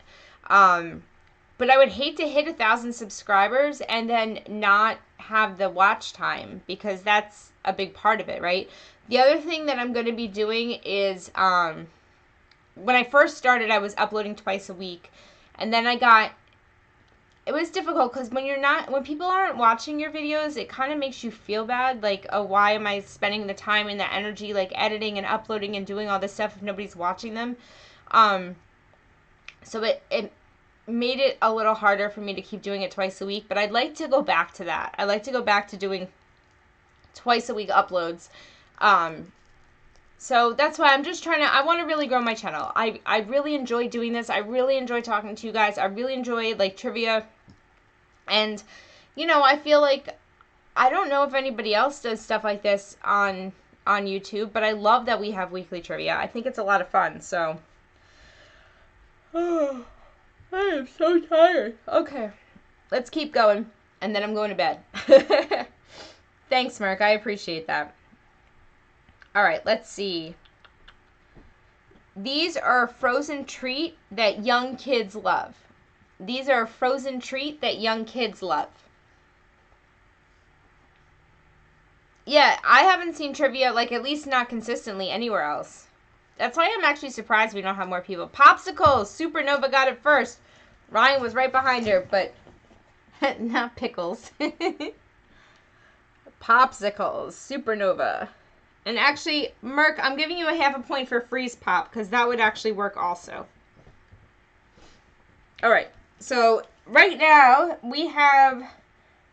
Speaker 1: But I would hate to hit 1,000 subscribers and then not have the watch time, because that's a big part of it, right? The other thing that I'm going to be doing is, when I first started, I was uploading twice a week, and then it was difficult because when people aren't watching your videos, it kind of makes you feel bad, like, oh, why am I spending the time and the energy, like, editing and uploading and doing all this stuff if nobody's watching them? So it made it a little harder for me to keep doing it twice a week, but I'd like to go back to that. I'd like to go back to doing twice a week uploads. So that's why I'm just I want to really grow my channel. I really enjoy doing this. I really enjoy talking to you guys. I really enjoy, like, trivia. And, I feel like, I don't know if anybody else does stuff like this on YouTube, but I love that we have weekly trivia. I think it's a lot of fun, so. Oh, I am so tired. Okay, let's keep going, and then I'm going to bed. Thanks, Merc. I appreciate that. All right, let's see. These are a frozen treat that young kids love. These are a frozen treat that young kids love. Yeah, I haven't seen trivia, like, at least not consistently anywhere else. That's why I'm actually surprised we don't have more people. Popsicles! Supernova got it first. Ryan was right behind her, but not pickles. Popsicles. Supernova. And actually, Merc, I'm giving you a half a point for freeze pop, because that would actually work also. Alright, so right now we have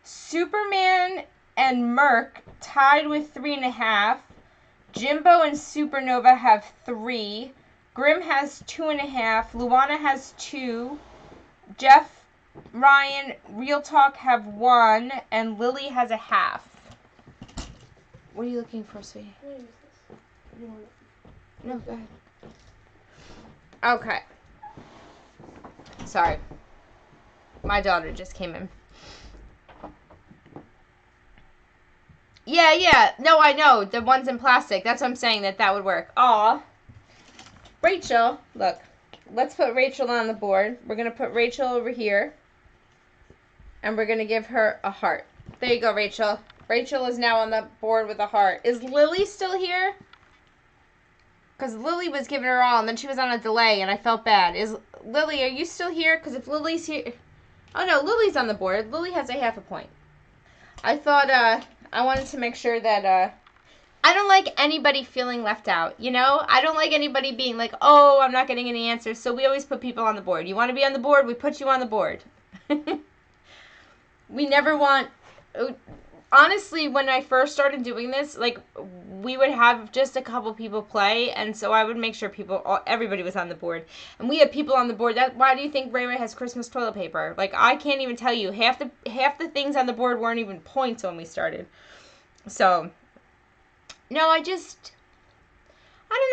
Speaker 1: Superman and Merc tied with 3.5. Jimbo and Supernova have 3. Grim has 2.5. Luana has 2. Jeff, Ryan, Real Talk have 1. And Lily has a half. What are you looking for, sweetie? No, go ahead. Okay. Sorry. My daughter just came in. Yeah. No, I know. The ones in plastic. That's what I'm saying, that would work. Aw. Rachel. Look. Let's put Rachel on the board. We're going to put Rachel over here. And we're going to give her a heart. There you go, Rachel. Rachel is now on the board with a heart. Is Lily still here? Because Lily was giving her all, and then she was on a delay, and I felt bad. Lily, are you still here? Because if Lily's here... Oh, no, Lily's on the board. Lily has a half a point. I thought, I wanted to make sure that, I don't like anybody feeling left out, I don't like anybody being like, oh, I'm not getting any answers, so we always put people on the board. You want to be on the board? We put you on the board. We never want... honestly, when I first started doing this, like, we would have just a couple people play, and so I would make sure everybody was on the board. And we had people on the board. Why do you think Ray Ray has Christmas toilet paper? Like, I can't even tell you. Half the things on the board weren't even points when we started. So, no, I don't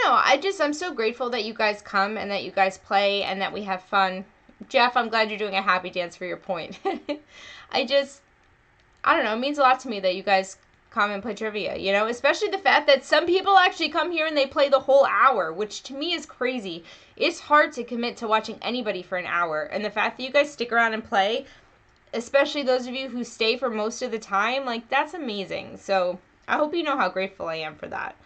Speaker 1: know. I'm so grateful that you guys come and that you guys play and that we have fun. Jeff, I'm glad you're doing a happy dance for your point. I don't know. It means a lot to me that you guys come and play trivia, you know, especially the fact that some people actually come here and they play the whole hour, which to me is crazy. It's hard to commit to watching anybody for an hour. And the fact that you guys stick around and play, especially those of you who stay for most of the time, like, that's amazing. So I hope you know how grateful I am for that.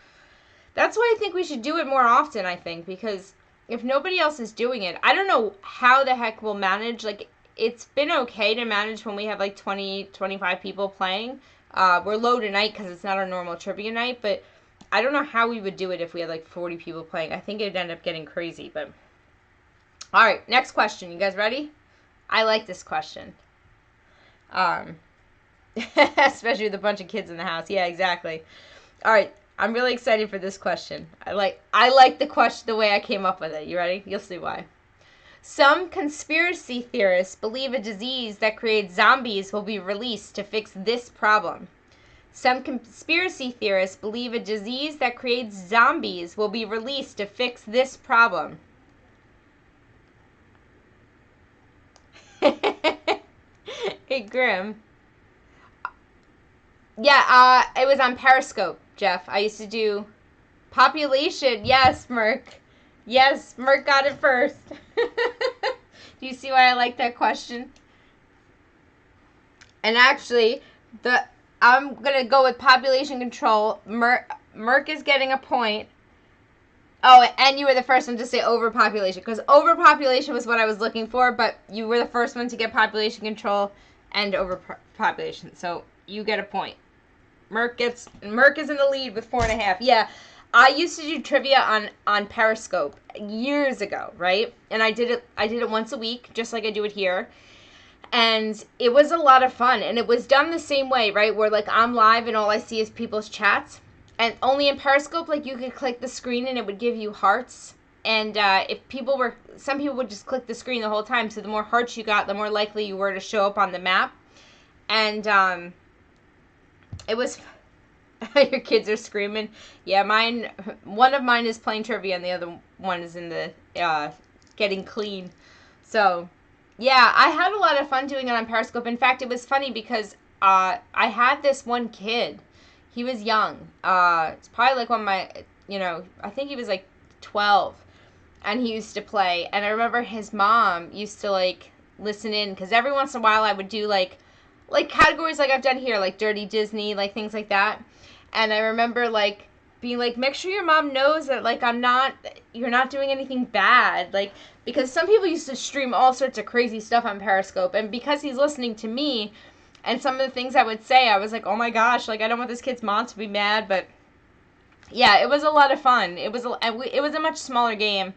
Speaker 1: That's why I think we should do it more often, I think, because if nobody else is doing it, I don't know how the heck we'll manage. Like, it's been okay to manage when we have like 20, 25 people playing. We're low tonight because it's not our normal trivia night, but I don't know how we would do it if we had like 40 people playing. I think it'd end up getting crazy, but... All right, next question. You guys ready? I like this question. Especially with a bunch of kids in the house. Yeah, exactly. All right. I'm really excited for this question. I like the question, the way I came up with it. You ready? You'll see why. Some conspiracy theorists believe a disease that creates zombies will be released to fix this problem. Some conspiracy theorists believe a disease that creates zombies will be released to fix this problem. Hey, Grim. Yeah, it was on Periscope, Jeff. I used to do population. Yes, Merc. Yes, Merc got it first. Do you see why I like that question? And actually, I'm going to go with population control. Merc is getting a point. Oh, and you were the first one to say overpopulation, because overpopulation was what I was looking for, but you were the first one to get population control and overpopulation. So you get a point. Merc is in the lead with 4.5. Yeah, I used to do trivia on Periscope years ago, right? And I did it once a week, just like I do it here. And it was a lot of fun. And it was done the same way, right? Where like I'm live and all I see is people's chats. And only in Periscope, like you could click the screen and it would give you hearts. And some people would just click the screen the whole time. So the more hearts you got, the more likely you were to show up on the map. And it was, your kids are screaming. Yeah, one of mine is playing trivia and the other one is in the, getting clean. So, yeah, I had a lot of fun doing it on Periscope. In fact, it was funny because, I had this one kid. He was young. It's probably like I think he was like 12. And he used to play. And I remember his mom used to like listen in. Because every once in a while I would do like categories like I've done here. Like Dirty Disney, like things like that. And I remember like being like, make sure your mom knows that like you're not doing anything bad. Like, because some people used to stream all sorts of crazy stuff on Periscope. And because he's listening to me, and some of the things I would say, I was like, oh my gosh, like I don't want this kid's mom to be mad. But yeah, it was a lot of fun. It was a much smaller game.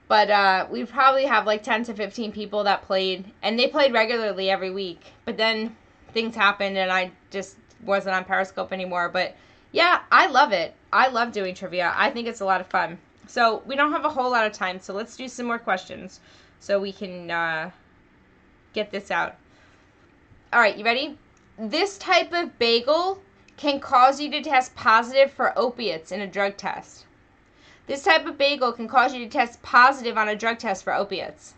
Speaker 1: But we'd probably have like 10 to 15 people that played. And they played regularly every week. But then things happened and I just wasn't on Periscope anymore. But yeah, I love it. I love doing trivia. I think it's a lot of fun. So we don't have a whole lot of time. So let's do some more questions so we can get this out. All right, you ready? This type of bagel can cause you to test positive for opiates in a drug test. This type of bagel can cause you to test positive on a drug test for opiates.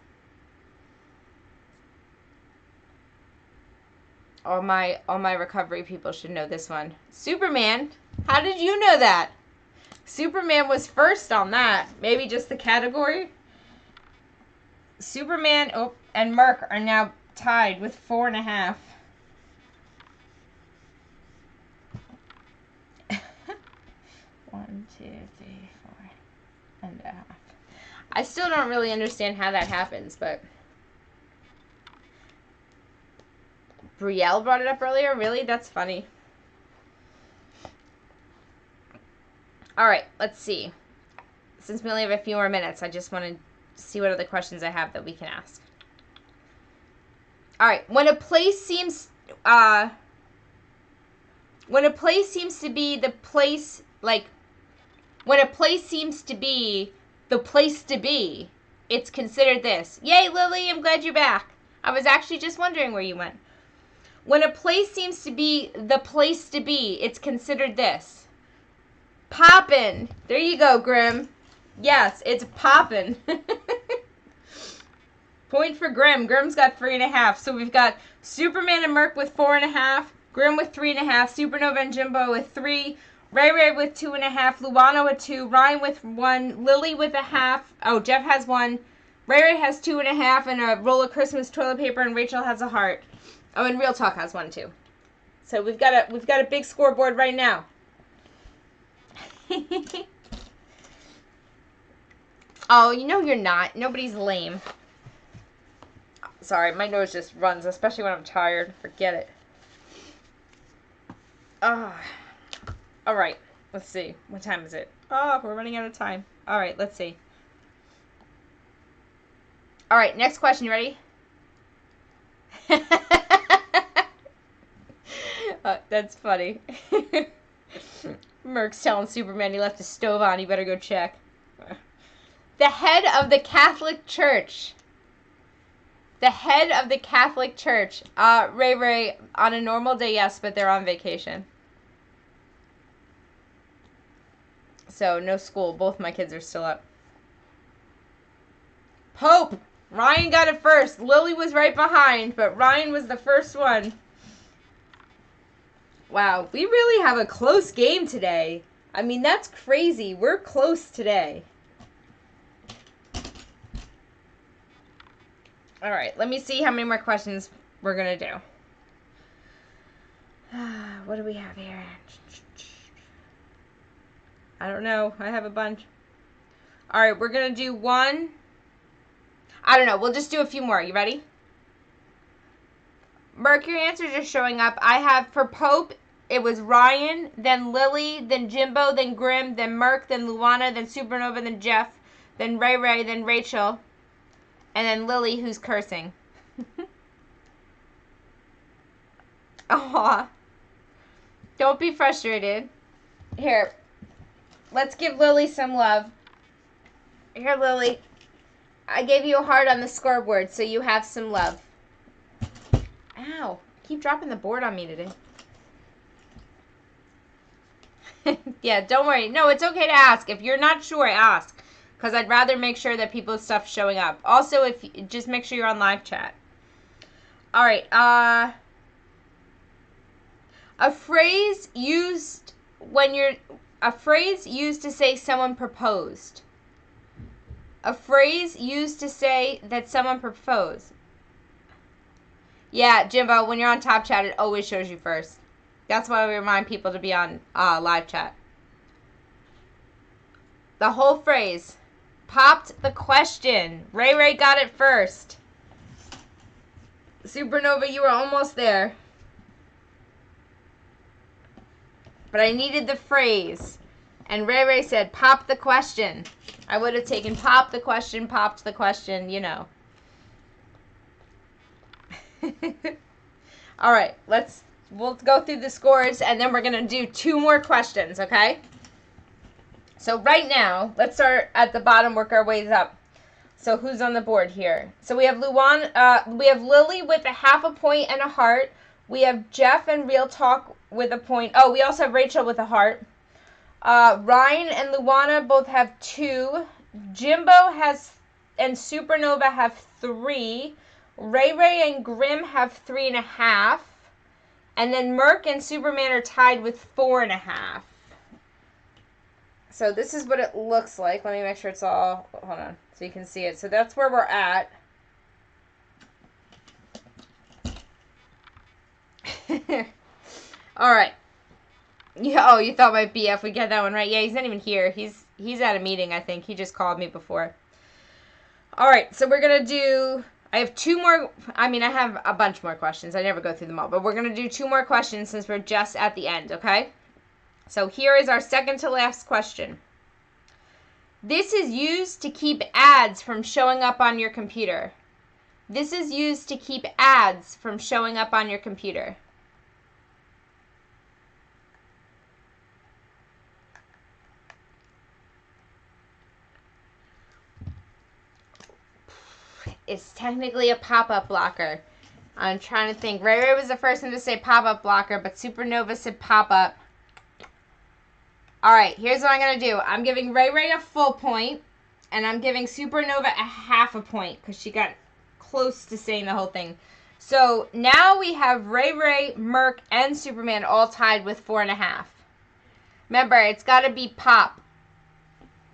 Speaker 1: All my recovery people should know this one. Superman. How did you know that? Superman was first on that. Maybe just the category. Superman and Merc are now tied with 4.5. One, two, three, 4.5. I still don't really understand how that happens, but Brielle brought it up earlier. Really? That's funny. All right, let's see. Since we only have a few more minutes, I just want to see what other questions I have that we can ask. All right, when a place seems When a place seems to be the place, like, when a place seems to be the place to be, it's considered this. Yay, Lily, I'm glad you're back. I was actually just wondering where you went. When a place seems to be the place to be, it's considered this. Poppin'. There you go, Grim. Yes, it's poppin'. Point for Grim. Grim's got 3.5. So we've got Superman and Merc with 4.5. Grim with 3.5. Supernova and Jimbo with 3. Ray Ray with 2.5. Luana with 2. Ryan with 1. Lily with 0.5. Oh, Jeff has 1. Ray Ray has 2.5 and a roll of Christmas toilet paper, and Rachel has a heart. Oh, and Real Talk has 1 too. So we've got a big scoreboard right now. Oh, you know you're not. Nobody's lame. Sorry, my nose just runs, especially when I'm tired. Forget it. All right, let's see. What time is it? Oh, we're running out of time. All right, let's see. All right, next question. You ready? That's funny. Merc's telling Superman he left his stove on. You better go check. The head of the Catholic Church. The head of the Catholic Church. Ray Ray, on a normal day, yes, but they're on vacation. So, no school. Both my kids are still up. Pope. Ryan got it first. Lily was right behind, but Ryan was the first one. Wow, we really have a close game today. I mean, that's crazy. We're close today. All right, let me see how many more questions we're going to do. What do we have here? I don't know. I have a bunch. All right, we're going to do one. I don't know. We'll just do a few more. You ready? Mercury answers are showing up. I have for Pope, it was Ryan, then Lily, then Jimbo, then Grim, then Merc, then Luana, then Supernova, then Jeff, then Ray Ray, then Rachel, and then Lily, who's cursing. Aw. Don't be frustrated. Here. Let's give Lily some love. Here, Lily. I gave you a heart on the scoreboard, so you have some love. Ow. Keep dropping the board on me today. Yeah, don't worry. No, it's okay to ask. If you're not sure, ask. Because I'd rather make sure that people's stuff's showing up. Also, if you, just make sure you're on live chat. All right. A phrase used when you're... A phrase used to say someone proposed. A phrase used to say that someone proposed. Yeah, Jimbo, when you're on top chat, it always shows you first. That's why we remind people to be on live chat. The whole phrase. Popped the question. Ray Ray got it first. Supernova, you were almost there. But I needed the phrase. And Ray Ray said, pop the question. I would have taken pop the question, popped the question, you know. All right, we'll go through the scores, and then we're going to do 2 more questions, okay? So right now, let's start at the bottom, work our ways up. So who's on the board here? So we have we have Lily with a 0.5 point and a heart. We have Jeff and Real Talk with a point. Oh, we also have Rachel with a heart. Ryan and Luana both have 2. Jimbo and Supernova have 3. Ray Ray and Grim have 3.5. And then Merc and Superman are tied with 4.5. So this is what it looks like. Let me make sure it's all, hold on, so you can see it. So that's where we're at. All right. Yeah, oh, you thought my BF would get that one right. Yeah, he's not even here. He's at a meeting, I think. He just called me before. All right, so we're going to do, I have 2 more, I have a bunch more questions. I never go through them all, but we're going to do 2 more questions since we're just at the end, okay? So here is our second to last question. This is used to keep ads from showing up on your computer. This is used to keep ads from showing up on your computer. it's technically a pop-up blocker. I'm trying to think. Ray Ray was the first one to say pop-up blocker, but Supernova said pop-up. All right, here's what I'm going to do. I'm giving Ray Ray a full point, and I'm giving Supernova a half a point because she got close to saying the whole thing. So now we have Ray Ray, Merc, and Superman all tied with 4.5. Remember, it's got to be pop.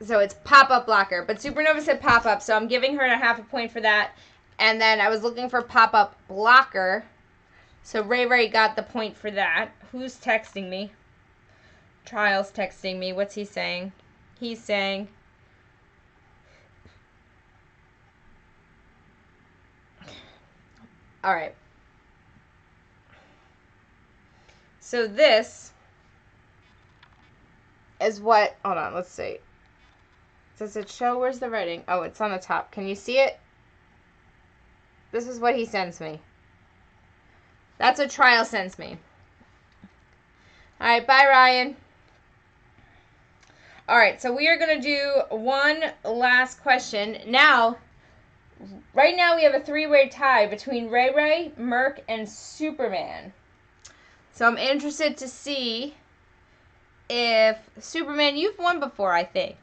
Speaker 1: So it's pop-up blocker. But Supernova said pop-up, so I'm giving her a half a point for that. And then I was looking for pop-up blocker. So Ray Ray got the point for that. Who's texting me? Trial's texting me. What's he saying? He's saying... All right. So this is what... Hold on, let's see. Does it show? Where's the writing? Oh, it's on the top. Can you see it? This is what he sends me. That's what Trial sends me. All right, bye, Ryan. All right, so we are going to do one last question. Now, right now we have a 3-way tie between Ray Ray, Merc, and Superman. So I'm interested to see if... Superman, you've won before, I think.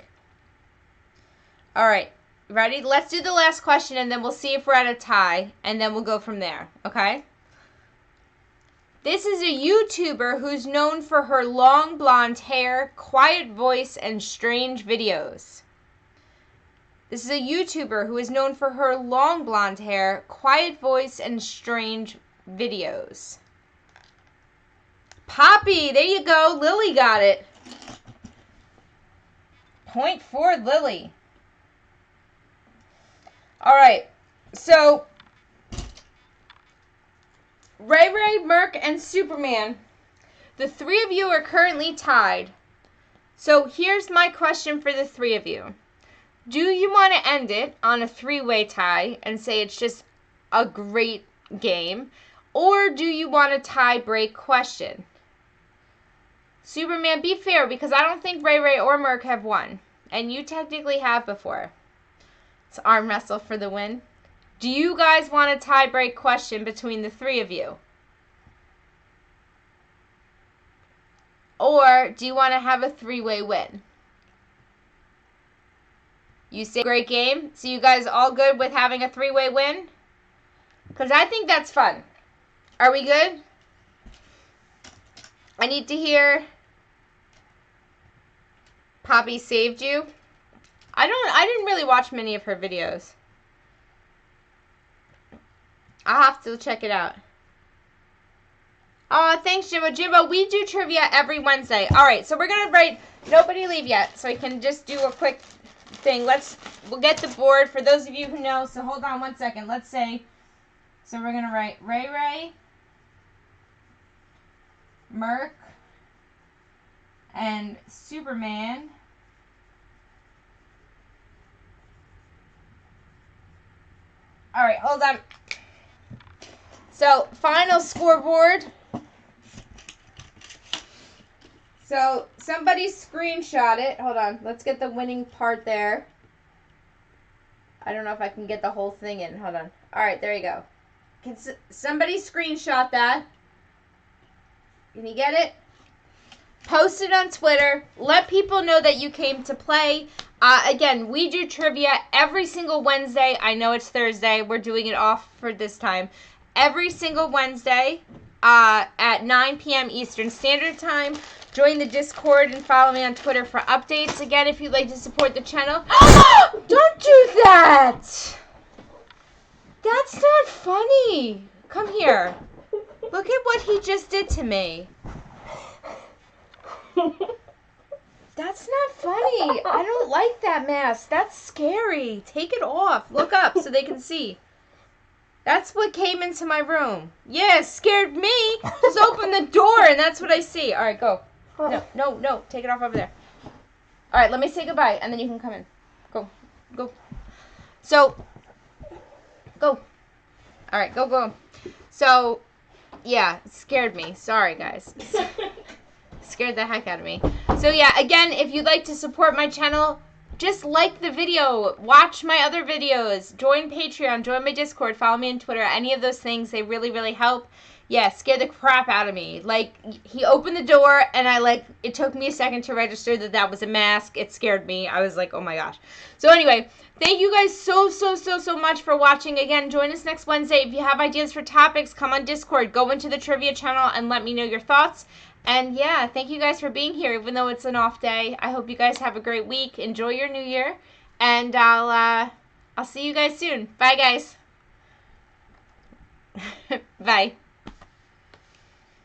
Speaker 1: All right. Ready? Let's do the last question, and then we'll see if we're at a tie, and then we'll go from there, okay? This is a YouTuber who's known for her long blonde hair, quiet voice, and strange videos. This is a YouTuber who is known for her long blonde hair, quiet voice, and strange videos. Poppy, there you go. Lily got it. Point for Lily. All right, so Ray Ray, Merc, and Superman, the 3 of you are currently tied. So here's my question for the 3 of you. Do you want to end it on a 3-way tie and say it's just a great game? Or do you want a tie-break question? Superman, be fair, because I don't think Ray Ray or Merc have won. And you technically have before. It's arm wrestle for the win. Do you guys want a tie-break question between the 3 of you? Or do you want to have a 3-way win? You say great game? So you guys all good with having a 3-way win? Because I think that's fun. Are we good? I need to hear Poppy saved you. I didn't really watch many of her videos. I'll have to check it out. Oh, thanks, Jimbo. Jimbo, we do trivia every Wednesday. All right, so we're going to write, nobody leave yet, so I can just do a quick thing. We'll get the board for those of you who know. So hold on one second. Let's say, so we're going to write Ray Ray, Merc, and Superman. All right, hold on. So, final scoreboard. So, somebody screenshot it. Hold on. Let's get the winning part there. I don't know if I can get the whole thing in. Hold on. All right, there you go. Can somebody screenshot that? Can you get it? Post it on Twitter. Let people know that you came to play. Again, we do trivia every single Wednesday. I know it's Thursday. We're doing it off for this time. Every single Wednesday at 9 p.m. Eastern Standard Time. Join the Discord and follow me on Twitter for updates. Again, if you'd like to support the channel. Don't do that! That's not funny. Come here. Look at what he just did to me. That's not funny. I don't like that mask. That's scary. Take it off. Look up so they can see. That's what came into my room. Yeah, it scared me. Just open the door and that's what I see. All right, go. No. Take it off over there. All right, let me say goodbye and then you can come in. Go. So, go. All right, go. So, yeah, it scared me. Sorry, guys. Scared the heck out of me. So yeah, again, if you'd like to support my channel, just like the video, watch my other videos, join Patreon, join my Discord, follow me on Twitter, any of those things, they really, really help. Yeah, scared the crap out of me. Like, he opened the door, and it took me a second to register that was a mask. It scared me. I was like, oh my gosh. So anyway, thank you guys so much for watching. Again, join us next Wednesday. If you have ideas for topics, come on Discord, go into the trivia channel, and let me know your thoughts. And yeah, thank you guys for being here, even though it's an off day. I hope you guys have a great week. Enjoy your new year, and I'll see you guys soon. Bye, guys. Bye.